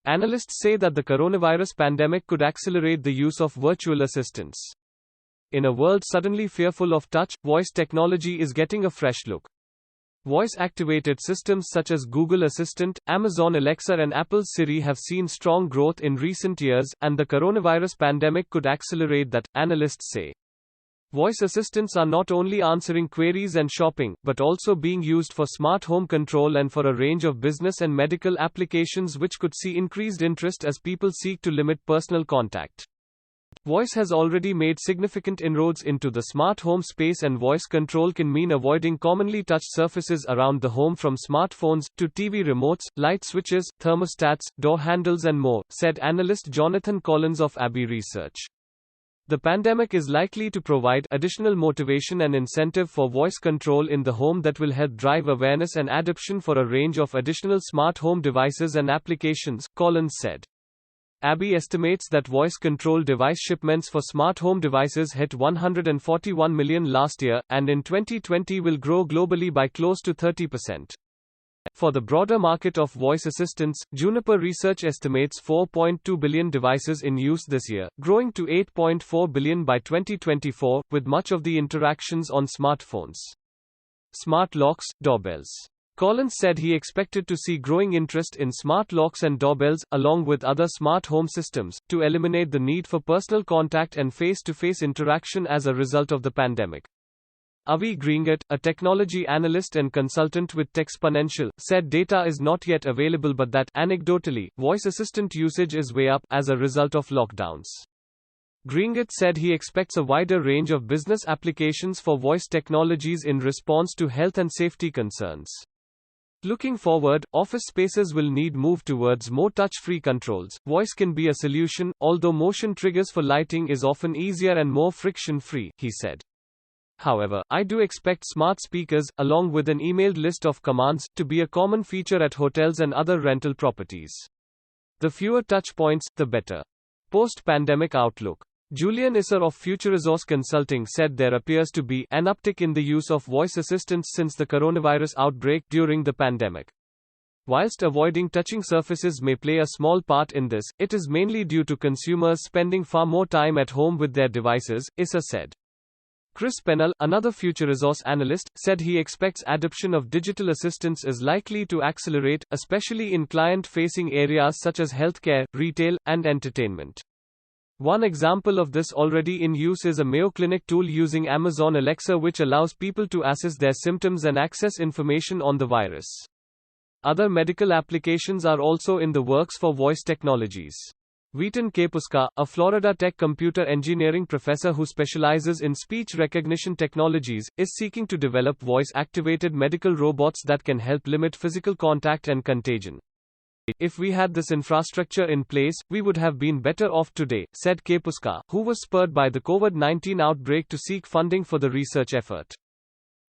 Analysts say that the coronavirus pandemic could accelerate the use of virtual assistants. In a world suddenly fearful of touch, voice technology is getting a fresh look. Voice-activated systems such as Google Assistant, Amazon Alexa and Apple's Siri have seen strong growth in recent years, and the coronavirus pandemic could accelerate that, analysts say. Voice assistants are not only answering queries and shopping, but also being used for smart home control and for a range of business and medical applications which could see increased interest as people seek to limit personal contact. Voice has already made significant inroads into the smart home space, and voice control can mean avoiding commonly touched surfaces around the home from smartphones to TV remotes, light switches, thermostats, door handles and more, said analyst Jonathan Collins of Abbey Research. The pandemic is likely to provide additional motivation and incentive for voice control in the home that will help drive awareness and adoption for a range of additional smart home devices and applications, Collins said. Abbey estimates that voice control device shipments for smart home devices hit 141 million last year, and in 2020 will grow globally by close to 30%. For the broader market of voice assistants, Juniper Research estimates 4.2 billion devices in use this year, growing to 8.4 billion by 2024, with much of the interactions on smartphones. Smart locks, doorbells. Collins said he expected to see growing interest in smart locks and doorbells, along with other smart home systems, to eliminate the need for personal contact and face-to-face interaction as a result of the pandemic. Avi Gringat, a technology analyst and consultant with Techsponential, said data is not yet available but that, anecdotally, voice assistant usage is way up as a result of lockdowns. Gringat said he expects a wider range of business applications for voice technologies in response to health and safety concerns. Looking forward, office spaces will need move towards more touch-free controls. Voice can be a solution, although motion triggers for lighting is often easier and more friction-free, he said. However, I do expect smart speakers, along with an emailed list of commands, to be a common feature at hotels and other rental properties. The fewer touch points, the better. Post-pandemic outlook. Julian Isser of Futuresource Consulting said there appears to be an uptick in the use of voice assistants since the coronavirus outbreak during the pandemic. Whilst avoiding touching surfaces may play a small part in this, it is mainly due to consumers spending far more time at home with their devices, Isser said. Chris Pennell, another Futuresource analyst, said he expects adoption of digital assistants is likely to accelerate, especially in client-facing areas such as healthcare, retail, and entertainment. One example of this already in use is a Mayo Clinic tool using Amazon Alexa, which allows people to assess their symptoms and access information on the virus. Other medical applications are also in the works for voice technologies. Wheaton Kapuska, a Florida Tech computer engineering professor who specializes in speech recognition technologies, is seeking to develop voice-activated medical robots that can help limit physical contact and contagion. If we had this infrastructure in place, we would have been better off today, said Kapuska, who was spurred by the COVID-19 outbreak to seek funding for the research effort.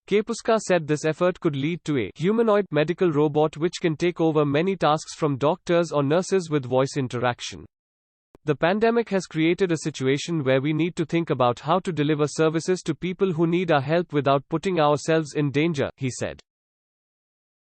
Kapuska said this effort could lead to a humanoid medical robot which can take over many tasks from doctors or nurses with voice interaction. The pandemic has created a situation where we need to think about how to deliver services to people who need our help without putting ourselves in danger, he said.